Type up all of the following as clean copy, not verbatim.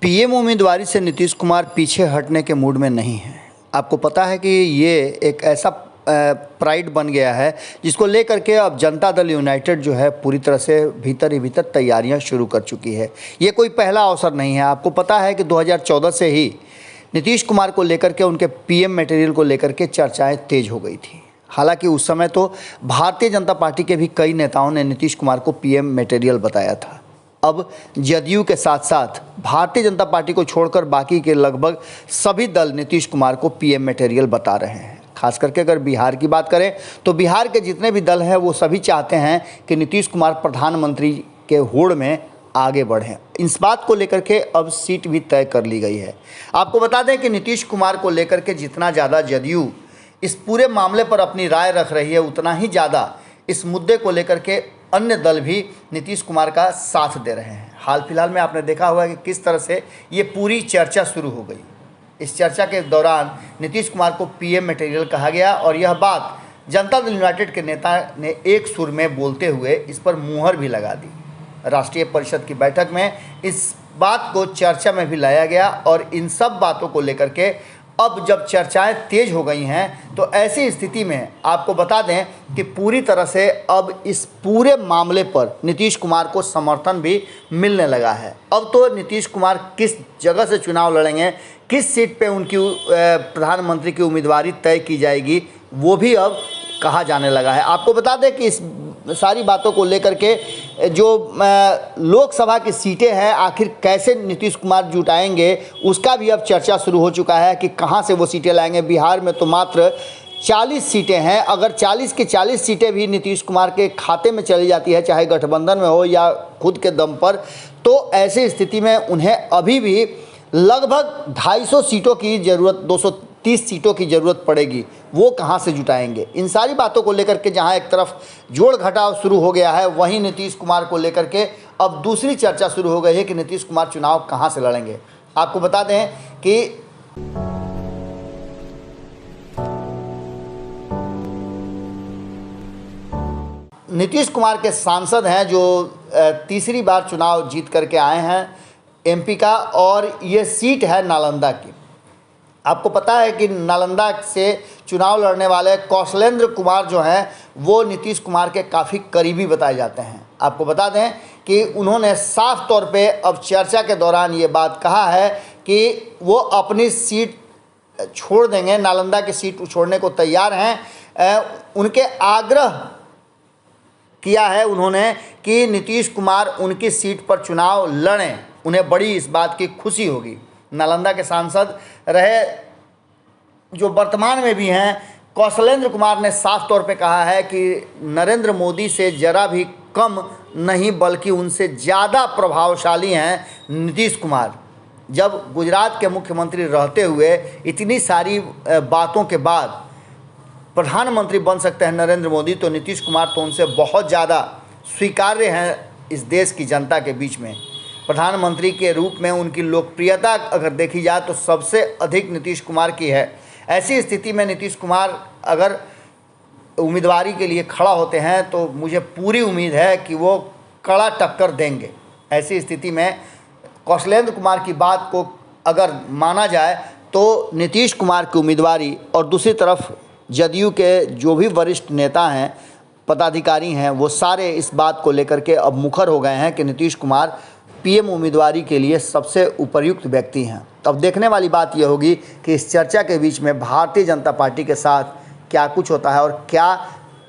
PM उम्मीदवारी से नीतीश कुमार पीछे हटने के मूड में नहीं हैं। आपको पता है कि ये एक ऐसा प्राइड बन गया है जिसको लेकर के अब जनता दल यूनाइटेड जो है पूरी तरह से भीतर ही भीतर तैयारियां शुरू कर चुकी है। ये कोई पहला अवसर नहीं है। आपको पता है कि 2014 से ही नीतीश कुमार को लेकर के उनके पीएम मटेरियल को लेकर के चर्चाएं तेज हो गई थी। हालांकि उस समय तो भारतीय जनता पार्टी के भी कई नेताओं ने नीतीश कुमार को पीएम मटेरियल बताया था। अब जदयू के साथ साथ भारतीय जनता पार्टी को छोड़कर बाकी के लगभग सभी दल नीतीश कुमार को पीएम मटेरियल बता रहे हैं। खास करके अगर बिहार की बात करें तो बिहार के जितने भी दल हैं वो सभी चाहते हैं कि नीतीश कुमार प्रधानमंत्री के होड़ में आगे बढ़ें। इस बात को लेकर के अब सीट भी तय कर ली गई है। आपको बता दें कि नीतीश कुमार को लेकर के जितना ज़्यादा जदयू इस पूरे मामले पर अपनी राय रख रही है, उतना ही ज़्यादा इस मुद्दे को लेकर के अन्य दल भी नीतीश कुमार का साथ दे रहे हैं। हाल फिलहाल में आपने देखा होगा कि किस तरह से ये पूरी चर्चा शुरू हो गई। इस चर्चा के दौरान नीतीश कुमार को पीएम मटेरियल कहा गया और यह बात जनता दल यूनाइटेड के नेता ने एक सुर में बोलते हुए इस पर मुहर भी लगा दी। राष्ट्रीय परिषद की बैठक में इस बात को चर्चा में भी लाया गया और इन सब बातों को लेकर के अब जब चर्चाएं तेज हो गई हैं तो ऐसी स्थिति में आपको बता दें कि पूरी तरह से अब इस पूरे मामले पर नीतीश कुमार को समर्थन भी मिलने लगा है। अब तो नीतीश कुमार किस जगह से चुनाव लड़ेंगे, किस सीट पे उनकी प्रधानमंत्री की उम्मीदवारी तय की जाएगी, वो भी अब कहा जाने लगा है। आपको बता दें कि इस सारी बातों को लेकर के जो लोकसभा की सीटें हैं आखिर कैसे नीतीश कुमार जुटाएंगे उसका भी अब चर्चा शुरू हो चुका है कि कहां से वो सीटें लाएंगे। बिहार में तो मात्र 40 सीटें हैं। अगर 40 की 40 सीटें भी नीतीश कुमार के खाते में चली जाती है, चाहे गठबंधन में हो या खुद के दम पर, तो ऐसी स्थिति में उन्हें अभी भी लगभग 250 सीटों की ज़रूरत, 230 सीटों की ज़रूरत पड़ेगी। वो कहाँ से जुटाएंगे? इन सारी बातों को लेकर के जहाँ एक तरफ जोड़ घटाव शुरू हो गया है, वहीं नीतीश कुमार को लेकर के अब दूसरी चर्चा शुरू हो गई है कि नीतीश कुमार चुनाव कहाँ से लड़ेंगे। आपको बता दें कि नीतीश कुमार के सांसद हैं जो तीसरी बार चुनाव जीत करके आए हैं एमपी का, और ये सीट है नालंदा की। आपको पता है कि नालंदा से चुनाव लड़ने वाले कौशलेंद्र कुमार जो हैं वो नीतीश कुमार के काफ़ी करीबी बताए जाते हैं। आपको बता दें कि उन्होंने साफ तौर पे अब चर्चा के दौरान ये बात कहा है कि वो अपनी सीट छोड़ देंगे, नालंदा की सीट छोड़ने को तैयार हैं। उनके आग्रह किया है उन्होंने कि नीतीश कुमार उनकी सीट पर चुनाव लड़ें, उन्हें बड़ी इस बात की खुशी होगी। नालंदा के सांसद रहे जो वर्तमान में भी हैं कौशलेंद्र कुमार ने साफ तौर पे कहा है कि नरेंद्र मोदी से ज़रा भी कम नहीं बल्कि उनसे ज़्यादा प्रभावशाली हैं नीतीश कुमार। जब गुजरात के मुख्यमंत्री रहते हुए इतनी सारी बातों के बाद प्रधानमंत्री बन सकते हैं नरेंद्र मोदी, तो नीतीश कुमार तो उनसे बहुत ज़्यादा स्वीकार्य हैं इस देश की जनता के बीच में। प्रधानमंत्री के रूप में उनकी लोकप्रियता अगर देखी जाए तो सबसे अधिक नीतीश कुमार की है। ऐसी स्थिति में नीतीश कुमार अगर उम्मीदवारी के लिए खड़ा होते हैं तो मुझे पूरी उम्मीद है कि वो कड़ा टक्कर देंगे। ऐसी स्थिति में कौशलेंद्र कुमार की बात को अगर माना जाए तो नीतीश कुमार की उम्मीदवारी, और दूसरी तरफ जदयू के जो भी वरिष्ठ नेता हैं, पदाधिकारी हैं, वो सारे इस बात को लेकर के अब मुखर हो गए हैं कि नीतीश कुमार पीएम उम्मीदवारी के लिए सबसे उपयुक्त व्यक्ति हैं। अब देखने वाली बात यह होगी कि इस चर्चा के बीच में भारतीय जनता पार्टी के साथ क्या कुछ होता है और क्या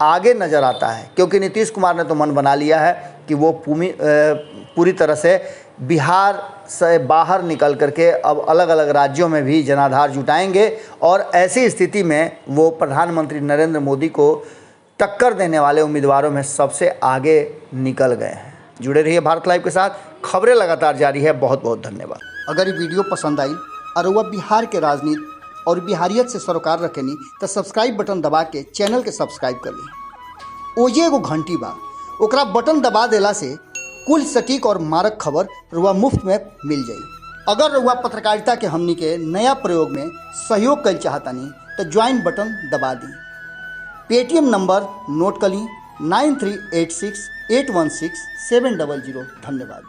आगे नज़र आता है, क्योंकि नीतीश कुमार ने तो मन बना लिया है कि वो पूरी तरह से बिहार से बाहर निकल करके अब अलग अलग राज्यों में भी जनाधार जुटाएंगे और ऐसी स्थिति में वो प्रधानमंत्री नरेंद्र मोदी को टक्कर देने वाले उम्मीदवारों में सबसे आगे निकल गए हैं। जुड़े रहिए भारत लाइव के साथ, खबरें लगातार जारी है। बहुत बहुत धन्यवाद। अगर ये वीडियो पसंद आई और वह बिहार के राजनीति और बिहारियत से सरोकार रखेनी तो सब्सक्राइब बटन दबा के चैनल के सब्सक्राइब कर ली। ओजे एगो घंटी बा, ओकरा बटन दबा देला से कुल सटीक और मारक खबर रुआ मुफ्त में मिल जाई। अगर रुआ पत्रकारिता के हमनी के नया प्रयोग में सहयोग कर चाहतानी तो ज्वाइन बटन दबा दी। पेटीएम नंबर नोट कर ली 9386816700। धन्यवाद।